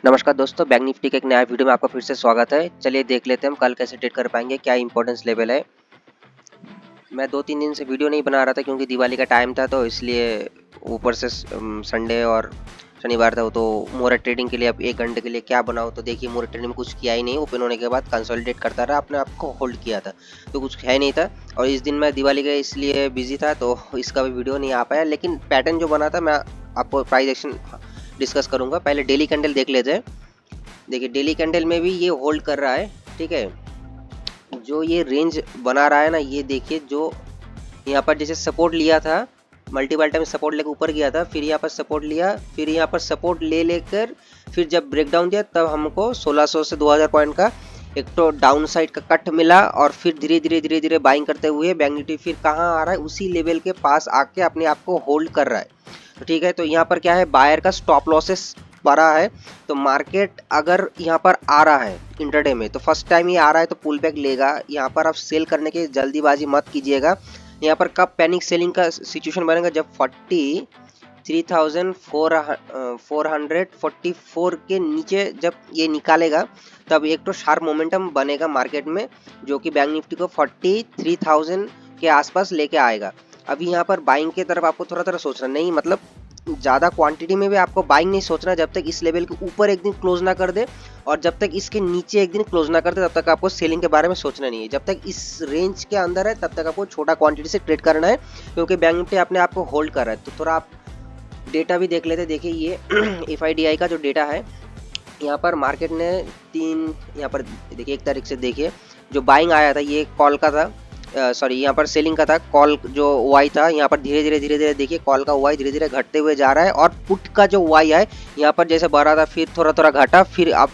नमस्कार दोस्तों, bank Nifty के एक नया वीडियो में आपका फिर से स्वागत है। चलिए देख लेते हैं हम कल कैसे ट्रेड कर पाएंगे, क्या इंपॉर्टेंस लेवल है। मैं 2-3 दिन से वीडियो नहीं बना रहा था क्योंकि दिवाली का टाइम था, तो इसलिए ऊपर से संडे और शनिवार था, तो मोरेट ट्रेडिंग के लिए अब 1 घंटे के लिए क्या बनाऊँ। तो देखिए मोरेट ट्रेडिंग में कुछ किया ही नहीं, ओपन होने के बाद कंसोलिडेट करता रहा, अपने आप को होल्ड किया था, तो कुछ है नहीं था। और इस दिन मैं दिवाली का इसलिए बिजी था, तो इसका भी वीडियो नहीं आ पाया। लेकिन पैटर्न जो बना था मैं आपको प्राइस एक्शन डिस्कस करूँगा। पहले डेली कैंडल देख लेते हैं। देखिए डेली कैंडल में भी ये होल्ड कर रहा है, ठीक है। जो ये रेंज बना रहा है ना, ये देखिए, जो यहाँ पर जैसे सपोर्ट लिया था, मल्टीपल टाइम सपोर्ट लेकर ऊपर गया था, फिर यहाँ पर सपोर्ट लिया, फिर यहाँ पर सपोर्ट ले लेकर फिर जब ब्रेकडाउन दिया तब हमको 1600 से 2000 पॉइंट का एक तो डाउन साइड का कट मिला। और फिर धीरे धीरे बाइंग करते हुए बैंक निफ्टी फिर कहाँ आ रहा है, उसी लेवल के पास आके अपने आप को होल्ड कर रहा है। तो ठीक है, तो यहाँ पर क्या है, बायर का स्टॉप लॉसेस बड़ा है। तो मार्केट अगर यहाँ पर आ रहा है इंटरडे में, तो फर्स्ट टाइम ये आ रहा है तो पुल बैक लेगा। यहाँ पर आप सेल करने की जल्दीबाजी मत कीजिएगा। यहाँ पर कब पैनिक सेलिंग का सिचुएशन बनेगा, जब 43,444 के नीचे जब ये निकालेगा, तब एक तो शार्प मोमेंटम बनेगा मार्केट में, जो कि बैंक निफ्टी को 43,000 के आसपास लेके आएगा। अभी यहाँ पर बाइंग की तरफ आपको थोड़ा थोड़ा सोचना नहीं, मतलब ज़्यादा क्वांटिटी में भी आपको बाइंग नहीं सोचना, जब तक इस लेवल के ऊपर एक दिन क्लोज ना कर दे और जब तक इसके नीचे एक दिन क्लोज ना कर दे, तब तक आपको सेलिंग के बारे में सोचना नहीं है। जब तक इस रेंज के अंदर है तब तक आपको छोटा क्वांटिटी से ट्रेड करना है, क्योंकि बैंक निफ्टी अपने आप को होल्ड कर रहा है। तो थोड़ा आप डेटा भी देख लेते। देखिए ये FIDI का जो डेटा है, यहाँ पर मार्केट ने यहाँ पर देखिए 1 तारीख से देखिए जो बाइंग आया था ये कॉल का था, सॉरी यहाँ पर सेलिंग का था। कॉल जो वाई था, यहाँ पर धीरे धीरे देखिए कॉल का वाई धीरे धीरे घटते हुए जा रहा है, और पुट का जो वाई है यहाँ पर जैसे बढ़ा था फिर थोड़ा थोड़ा घटा, फिर अब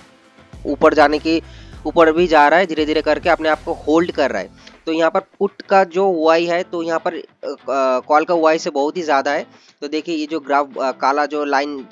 ऊपर जाने की ऊपर भी जा रहा है, धीरे धीरे करके अपने आप को होल्ड कर रहा है। तो यहाँ पर पुट का जो वाई है, तो यहाँ पर कॉल का वाई से बहुत ही ज़्यादा है। तो देखिए ये जो ग्राफ काला जो लाइन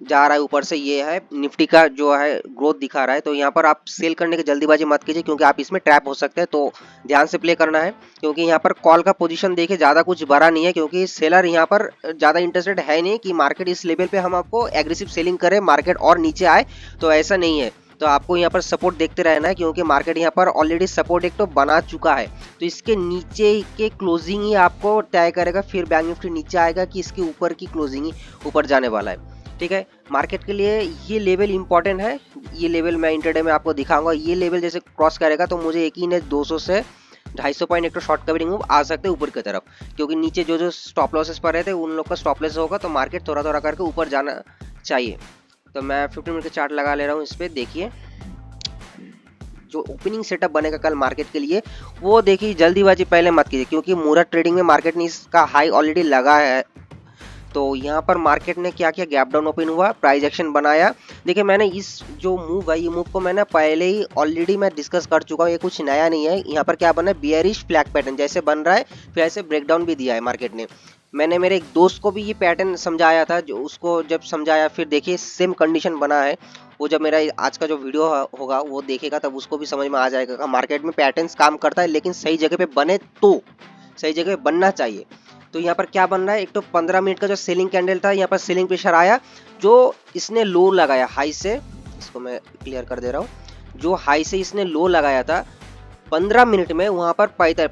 जा रहा है ऊपर से, ये है निफ्टी का जो है ग्रोथ दिखा रहा है। तो यहाँ पर आप सेल करने की जल्दीबाजी मत कीजिए, क्योंकि आप इसमें ट्रैप हो सकते हैं, तो ध्यान से प्ले करना है। क्योंकि यहाँ पर कॉल का पोजीशन देखिए ज़्यादा कुछ बड़ा नहीं है, क्योंकि सेलर यहाँ पर ज़्यादा इंटरेस्टेड है नहीं कि मार्केट इस लेवल पे हम आपको एग्रेसिव सेलिंग करें, मार्केट और नीचे आए, तो ऐसा नहीं है। तो आपको यहाँ पर सपोर्ट देखते रहना है, क्योंकि मार्केट यहाँ पर ऑलरेडी सपोर्ट एक तो बना चुका है। तो इसके नीचे के क्लोजिंग ही आपको तय करेगा, फिर बैंक निफ्टी नीचे आएगा कि इसके ऊपर की क्लोजिंग ही ऊपर जाने वाला है। ठीक है, मार्केट के लिए ये लेवल इंपॉर्टेंट है। ये लेवल मैं इंटरडे में आपको दिखाऊंगा। ये लेवल जैसे क्रॉस करेगा तो मुझे यकीन है 200 से 250 पॉइंट एक तो शॉर्ट कवरिंग मूव आ सकते हैं ऊपर की तरफ, क्योंकि नीचे जो जो स्टॉप लॉसेस पर रहते हैं उन लोग का स्टॉप लॉस होगा, तो मार्केट थोड़ा थोड़ा करके ऊपर जाना चाहिए। तो मैं 15 मिनट का चार्ट लगा ले रहा हूँ इस पर। देखिए जो ओपनिंग सेटअप बनेगा कल मार्केट के लिए, वो देखिए जल्दीबाजी पहले मत कीजिए, क्योंकि मूरत ट्रेडिंग में मार्केट ने इसका हाई ऑलरेडी लगा है। तो यहाँ पर मार्केट ने क्या किया, गैप डाउन ओपन हुआ, प्राइस एक्शन बनाया। देखिए मैंने इस जो मूव है, ये मूव को मैंने पहले ही ऑलरेडी मैं डिस्कस कर चुका हूँ, ये कुछ नया नहीं है। यहाँ पर क्या बना है, बियरिश फ्लैग पैटर्न जैसे बन रहा है, फिर ऐसे ब्रेकडाउन भी दिया है मार्केट ने। मैंने मेरे एक दोस्त को भी ये पैटर्न समझाया था, जो उसको जब समझाया फिर देखिए सेम कंडीशन बना है। वो जब मेरा आज का जो वीडियो होगा वो देखेगा, तब उसको भी समझ में आ जाएगा मार्केट में पैटर्न्स काम करता है, लेकिन सही जगह पे बने तो सही जगह पे बनना चाहिए। तो यहाँ पर क्या बन रहा है, एक तो 15 मिनट का जो सेलिंग कैंडल था, यहाँ पर सेलिंग प्रेशर आया, जो इसने लो लगाया हाई से, इसको मैं क्लियर कर दे रहा हूँ, जो हाई से इसने लो लगाया था 15 मिनट में, वहाँ पर 15,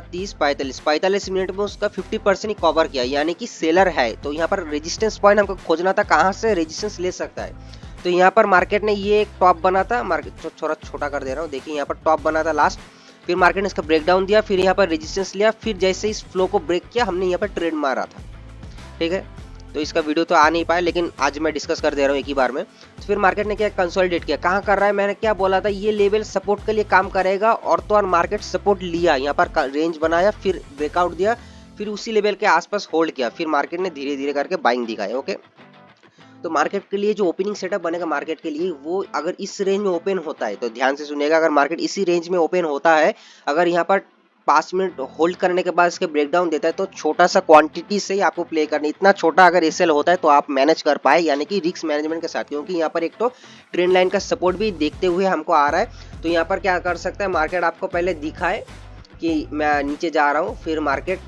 30, 45 मिनट में उसका 50% ही कवर किया, यानी कि सेलर है। तो यहाँ पर रेजिस्टेंस पॉइंट हमको खोजना था, कहाँ से रेजिस्टेंस ले सकता है। तो यहाँ पर मार्केट ने ये एक टॉप बना था, मार्केट थोड़ा छोटा कर दे रहा हूँ, देखिए यहाँ पर टॉप बना था लास्ट, फिर मार्केट ने इसका ब्रेकडाउन दिया, फिर यहाँ पर रेजिस्टेंस लिया, फिर जैसे इस फ्लो को ब्रेक किया हमने यहाँ पर ट्रेड मारा था। ठीक है, तो इसका वीडियो तो आ नहीं पाया, लेकिन आज मैं डिस्कस कर दे रहा हूँ एक ही बार में। तो फिर मार्केट ने क्या कंसोलिडेट किया, कहाँ कर रहा है, मैंने क्या बोला था, ये लेवल सपोर्ट के लिए काम करेगा, और तो और मार्केट सपोर्ट लिया, यहाँ पर रेंज बनाया, फिर ब्रेकआउट दिया, फिर उसी लेवल के आसपास होल्ड किया, फिर मार्केट ने धीरे धीरे करके बाइंग दिखाया। ओके, तो मार्केट के लिए जो ओपनिंग सेटअप बनेगा मार्केट के लिए, वो अगर इस रेंज में ओपन होता है, तो ध्यान से सुनिएगा, अगर मार्केट इसी रेंज में ओपन होता है, अगर यहाँ पर 5 मिनट होल्ड करने के बाद इसके ब्रेकडाउन देता है, तो छोटा सा क्वांटिटी से ही आपको प्ले करना। इतना छोटा अगर एसएल होता है तो आप मैनेज कर पाए, यानी कि रिस्क मैनेजमेंट के साथ, क्योंकि यहाँ पर एक तो ट्रेंड लाइन का सपोर्ट भी देखते हुए हमको आ रहा है। तो यहाँ पर क्या कर सकता है, मार्केट आपको पहले दिखाए कि मैं नीचे जा रहा हूँ, फिर मार्केट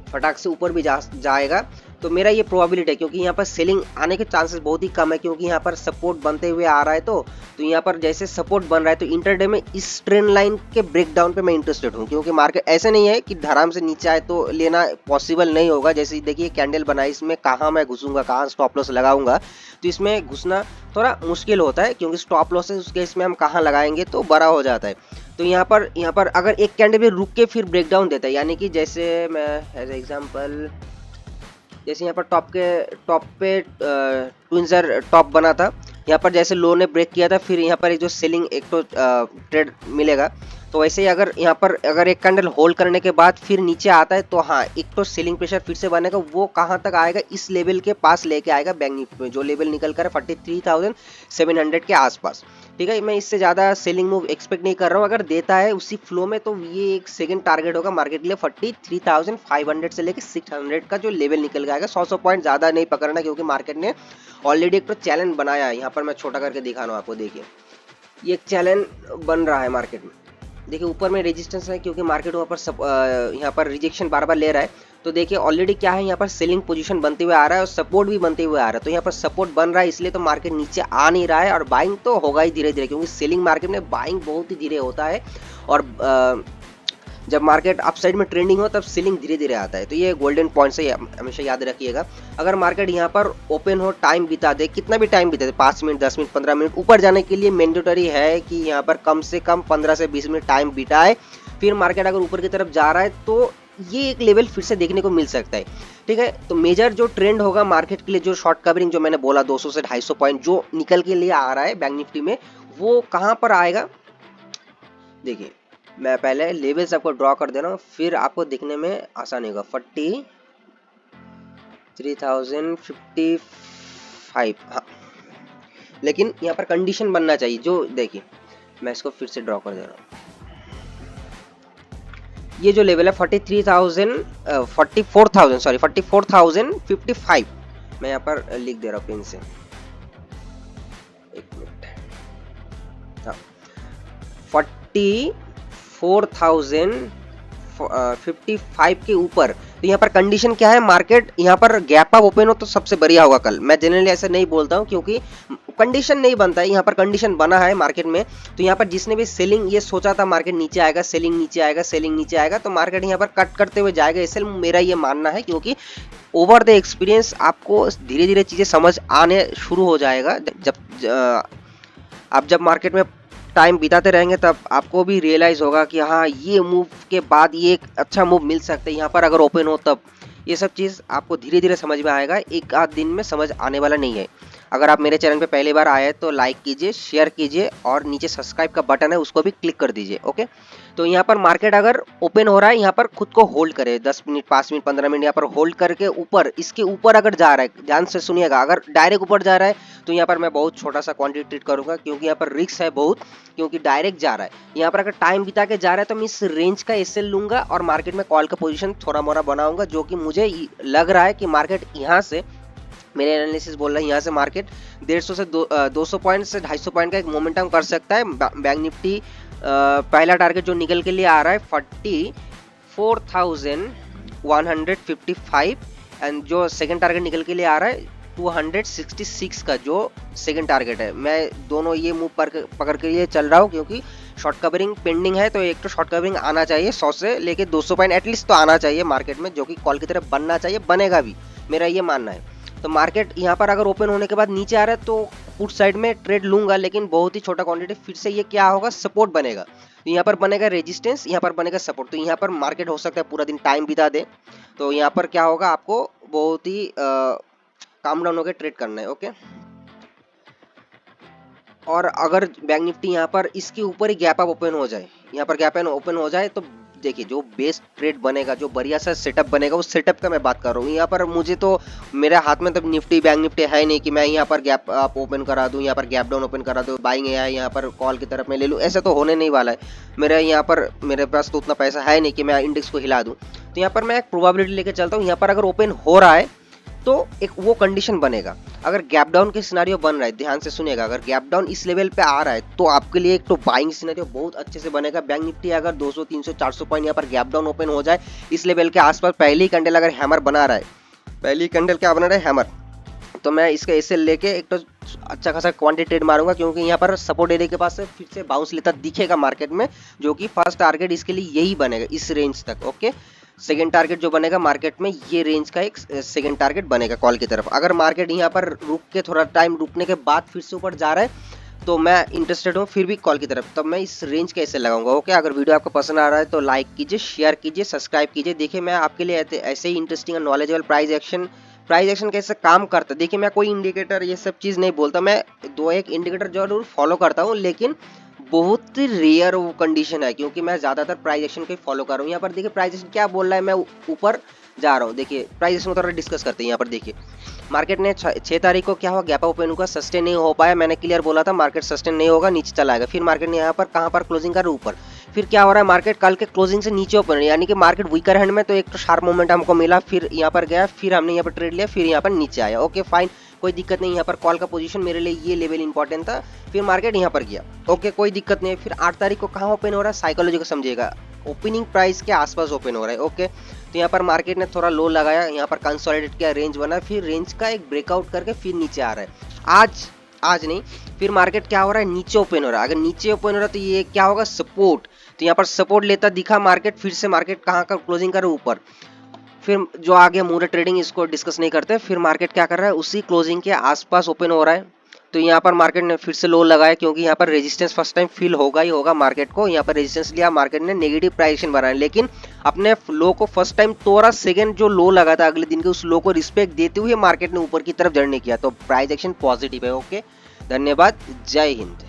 फटाक से ऊपर भी जाएगा, तो मेरा ये प्रोबेबिलिटी है, क्योंकि यहाँ पर सेलिंग आने के चांसेस बहुत ही कम है, क्योंकि यहाँ पर सपोर्ट बनते हुए आ रहा है। तो यहाँ पर जैसे सपोर्ट बन रहा है तो इंटरडे में इस ट्रेंड लाइन के ब्रेकडाउन पे मैं इंटरेस्टेड हूँ, क्योंकि मार्केट ऐसे नहीं है कि धड़ाम से नीचे आए तो लेना पॉसिबल नहीं होगा। जैसे देखिए कैंडल बनाई, इसमें कहाँ मैं घुसूंगा, कहाँ स्टॉप लॉस लगाऊंगा, तो इसमें घुसना थोड़ा मुश्किल होता है, क्योंकि स्टॉप लॉस है उस केस में हम कहाँ लगाएंगे तो बड़ा हो जाता है। तो यहाँ पर अगर एक कैंडल भी रुक के फिर ब्रेकडाउन देता है, यानी कि जैसे मैं एज एग्जांपल, जैसे यहाँ पर टॉप पे ट्विंजर टॉप बना था, यहाँ पर जैसे लो ने ब्रेक किया था, फिर यहाँ पर एक जो सेलिंग एक तो ट्रेड मिलेगा। तो वैसे ही अगर यहाँ पर अगर एक कैंडल होल्ड करने के बाद फिर नीचे आता है तो हाँ, एक तो सेलिंग प्रेशर फिर से बनेगा। वो कहाँ तक आएगा, इस लेवल के पास लेके आएगा बैंक निफ्टी में, जो लेवल निकल कर 43,700 के आसपास। ठीक है, मैं इससे ज़्यादा सेलिंग मूव एक्सपेक्ट नहीं कर रहा हूँ। अगर देता है उसी फ्लो में तो ये एक सेकंड टारगेट होगा मार्केट के लिए 43,500 से लेकर 600 का जो लेवल निकल आएगा। 100 पॉइंट ज़्यादा नहीं पकड़ना, क्योंकि मार्केट ने ऑलरेडी एक तो चैलेंज बनाया है। यहाँ पर मैं छोटा करके दिखा रहा हूँ आपको, देखिए ये एक चैलेंज बन रहा है मार्केट में। देखिए ऊपर में रेजिस्टेंस है, क्योंकि मार्केट वहाँ पर यहाँ पर रिजेक्शन बार बार ले रहा है। तो देखिए ऑलरेडी क्या है, यहाँ पर सेलिंग पोजीशन बनते हुए आ रहा है और सपोर्ट भी बनते हुए आ रहा है। तो यहाँ पर सपोर्ट बन रहा है, इसलिए तो मार्केट नीचे आ नहीं रहा है, और बाइंग तो होगा ही धीरे धीरे, क्योंकि सेलिंग मार्केट में बाइंग बहुत ही धीरे होता है। और जब मार्केट अपसाइड में ट्रेंडिंग हो तब सेलिंग धीरे धीरे आता है। तो ये गोल्डन पॉइंट से हमेशा याद रखिएगा। अगर मार्केट यहाँ पर ओपन हो, टाइम बिता दे, कितना भी टाइम बिता दे, 5 मिनट 10 मिनट 15 मिनट, ऊपर जाने के लिए मैंडेटरी है कि यहाँ पर कम से कम 15 से 20 मिनट टाइम बिताए। फिर मार्केट अगर ऊपर की तरफ जा रहा है तो ये एक लेवल फिर से देखने को मिल सकता है। ठीक है, तो मेजर जो ट्रेंड होगा मार्केट के लिए, जो शॉर्ट कवरिंग जो मैंने बोला 200 से 250 पॉइंट जो निकल के लिए आ रहा है बैंक निफ्टी में, वो कहाँ पर आएगा। देखिए मैं पहले लेवल्स आपको ड्रॉ कर दे रहा हूँ, फिर आपको दिखने में आसानी होगा। 43,055, हाँ, लेकिन यहाँ पर कंडीशन बनना चाहिए। जो देखिए मैं इसको फिर से ड्रॉ कर दे रहा हूँ, ये जो लेवल है 44,055, मैं यहाँ पर लिख दे रहा हूँ पेन से, एक मिनट, हाँ, 44,055 के ऊपर। तो यहाँ पर कंडीशन क्या है, मार्केट यहाँ पर गैप अप ओपन हो तो सबसे बढ़िया होगा कल। मैं जनरली ऐसे नहीं बोलता हूँ, क्योंकि कंडीशन नहीं बनता है, यहाँ पर कंडीशन बना है मार्केट में। तो यहाँ पर जिसने भी सेलिंग ये सोचा था मार्केट नीचे आएगा, सेलिंग नीचे आएगा, सेलिंग नीचे आएगा, तो मार्केट यहाँ पर कट करते हुए जाएगा, इसलिए मेरा ये मानना है। क्योंकि ओवर द एक्सपीरियंस आपको धीरे धीरे चीज़ें समझ आने शुरू हो जाएगा। जब मार्केट में टाइम बिताते रहेंगे तब आपको भी रियलाइज होगा कि हाँ, ये मूव के बाद ये एक अच्छा मूव मिल सकता है यहाँ पर अगर ओपन हो तब। ये सब चीज़ आपको धीरे धीरे समझ में आएगा, एक आध दिन में समझ आने वाला नहीं है। अगर आप मेरे चैनल पे पहली बार आए तो लाइक कीजिए, शेयर कीजिए, और नीचे सब्सक्राइब का बटन है उसको भी क्लिक कर दीजिए। ओके, तो यहाँ पर मार्केट अगर ओपन हो रहा है, यहाँ पर खुद को होल्ड करे 10 मिनट 5 मिनट 15 मिनट, यहाँ पर होल्ड करके ऊपर, इसके ऊपर अगर जा रहा है, ध्यान से सुनिएगा, अगर डायरेक्ट ऊपर जा रहा है तो यहाँ पर मैं बहुत छोटा सा क्वांटिटी ट्रेड करूंगा, क्योंकि यहाँ पर रिस्क है बहुत, क्योंकि डायरेक्ट जा रहा है। यहाँ पर अगर टाइम बिता के जा रहा है तो मैं इस रेंज का एसएल लूंगा और मार्केट में कॉल का पोजीशन थोड़ा मोड़ा बनाऊंगा, जो कि मुझे लग रहा है कि मार्केट यहाँ से, मेरे एनालिसिस बोल रहा है यहाँ से मार्केट 150 से 200 पॉइंट से 250 पॉइंट का एक मोमेंटम कर सकता है। बैंक निफ्टी पहला टारगेट जो निकल के लिए आ रहा है 44,155, एंड जो सेकंड टारगेट निकल के लिए आ रहा है 266 का जो सेकंड टारगेट है। मैं दोनों ये मूव पकड़ के लिए चल रहा हूँ, क्योंकि शॉर्ट कवरिंग पेंडिंग है। तो एक तो शॉर्ट कवरिंग आना चाहिए 100 से लेके 200 पॉइंट एटलीस्ट तो आना चाहिए मार्केट में, जो कि कॉल की तरफ बनना चाहिए, बनेगा भी, मेरा ये मानना है। तो मार्केट यहाँ पर अगर ओपन होने के बाद नीचे आ रहा है तो पुट साइड में ट्रेड लूंगा, लेकिन बहुत ही छोटा क्वांटिटी। फिर से ये क्या होगा, सपोर्ट बनेगा, तो यहाँ पर बनेगा रेजिस्टेंस, यहाँ पर बनेगा सपोर्ट। तो यहाँ पर मार्केट हो सकता है पूरा दिन टाइम बिता दे, तो यहाँ पर क्या होगा, आपको बहुत ही काम डाउन होकर ट्रेड करना है। ओके, और अगर बैंक निफ्टी यहाँ पर इसके ऊपर ही गैप अप ओपन हो जाए, यहाँ पर गैप ओपन हो जाए, तो देखिए जो बेस्ट ट्रेड बनेगा, जो बढ़िया सा सेटअप बनेगा, उस सेटअप का मैं बात कर रहा हूँ। यहाँ पर मुझे तो मेरे हाथ में तो निफ्टी बैंक निफ्टी है नहीं कि मैं यहाँ पर गैप अप ओपन करा दूँ, यहाँ पर गैप डाउन ओपन करा दूँ, बाइंग है यहाँ पर कॉल की तरफ मैं ले लूँ, ऐसा तो होने नहीं वाला है। मेरे पास तो उतना पैसा है नहीं कि मैं इंडेक्स को हिला दूँ। तो यहाँ पर मैं एक प्रोबेबिलिटी लेके चलता हूँ, यहाँ पर अगर ओपन हो रहा है तो एक वो कंडीशन बनेगा। अगर गैप डाउन के सिनेरियो बन रहा है, ध्यान से सुनिएगा, अगर गैप डाउन इस लेवल पे आ रहा है तो आपके लिए एक तो बाइंग सिनेरियो बहुत अच्छे से बनेगा। बैंक निफ्टी अगर 200 300 400 पॉइंट यहाँ पर गैप डाउन ओपन हो जाए, इस लेवल के आसपास पहली कैंडल अगर हैमर बना रहा है, पहली कैंडल क्या बना रहा है, हैमर। तो मैं इसका एसएल लेके एक तो अच्छा खासा क्वांटिटी ट्रेड मारूंगा, क्योंकि यहाँ पर सपोर्ट एरिया के पास से फिर से बाउंस लेता दिखेगा मार्केट में, जो कि फर्स्ट टारगेट इसके लिए यही बनेगा इस रेंज तक। ओके, सेकंड टारगेट जो बनेगा मार्केट में, ये रेंज का एक सेकंड टारगेट बनेगा कॉल की तरफ। अगर मार्केट यहाँ पर रुक के थोड़ा टाइम रुकने के बाद फिर से ऊपर जा रहा है तो मैं इंटरेस्टेड हूँ फिर भी कॉल की तरफ, तब मैं इस रेंज कैसे लगाऊंगा। ओके, अगर वीडियो आपको पसंद आ रहा है तो लाइक कीजिए, शेयर कीजिए, सब्सक्राइब कीजिए। देखिए मैं आपके लिए ऐसे ही इंटरेस्टिंग और नॉलेजेबल प्राइस एक्शन कैसे काम करता है। देखिए मैं कोई इंडिकेटर ये सब चीज़ नहीं बोलता, मैं दो एक इंडिकेटर जरूर फॉलो करता हूँ, लेकिन बहुत रेयर वो कंडीशन है, क्योंकि मैं ज़्यादातर प्राइस एक्शन को फॉलो कर रहा हूँ। यहाँ पर देखिए प्राइस एक्शन क्या बोल रहा है, मैं ऊपर जा रहा हूँ। देखिए प्राइस एक्शन को थोड़ा डिस्कस करते हैं। यहाँ पर देखिए मार्केट ने 6 तारीख को क्या हुआ, गैप ओपन हुआ, सस्टेन नहीं हो पाया। मैंने क्लियर बोला था मार्केट सस्टेन नहीं होगा, नीचे चला आएगा। फिर मार्केट ने यहाँ पर कहाँ पर क्लोजिंग कर ऊपर। फिर क्या हो रहा है, मार्केट कल के क्लोजिंग से नीचे ओपन है, यानी कि मार्केट वीकर हैंड में, तो एक तो शार्प मोमेंट हमको मिला, फिर यहाँ पर गया, फिर हमने यहाँ पर ट्रेड लिया, फिर यहाँ पर नीचे आया। ओके फाइन, कोई दिक्कत नहीं। यहाँ पर कॉल का पोजीशन मेरे लिए ये लेवल इंपॉर्टेंट था। फिर मार्केट यहाँ पर गया, ओके कोई दिक्कत नहीं। फिर 8 तारीख को कहाँ ओपन हो रहा है, साइकोलॉजी को समझिएगा, ओपनिंग प्राइस के आसपास ओपन हो रहा है। ओके, तो यहाँ पर मार्केट ने थोड़ा लो लगाया, यहाँ पर कंसोलिडेट किया, रेंज बना, फिर रेंज का एक ब्रेकआउट करके फिर नीचे आ रहा है। आज नहीं, फिर मार्केट क्या हो रहा है, नीचे ओपन हो रहा है। अगर नीचे ओपन हो रहा है तो ये क्या होगा, सपोर्ट। तो यहाँ पर सपोर्ट लेता दिखा मार्केट, फिर से मार्केट कहाँ का क्लोजिंग करे, ऊपर। फिर जो आगे मूड ट्रेडिंग, इसको डिस्कस नहीं करते। फिर मार्केट क्या कर रहा है, उसी क्लोजिंग के आसपास ओपन हो रहा है। तो यहाँ पर मार्केट ने फिर से लो लगाया, क्योंकि यहाँ पर रेजिस्टेंस फर्स्ट टाइम फील होगा ही होगा मार्केट को। यहाँ पर रेजिस्टेंस लिया, मार्केट ने नेगेटिव प्राइस एक्शन बनाया, लेकिन अपने लो को फर्स्ट टाइम तोड़ा। सेकंड जो लो लगा था अगले दिन के, उस लो को रिस्पेक्ट देते हुए मार्केट ने ऊपर की तरफ जर्नी किया, तो प्राइस एक्शन पॉजिटिव है। ओके, धन्यवाद, जय हिंद।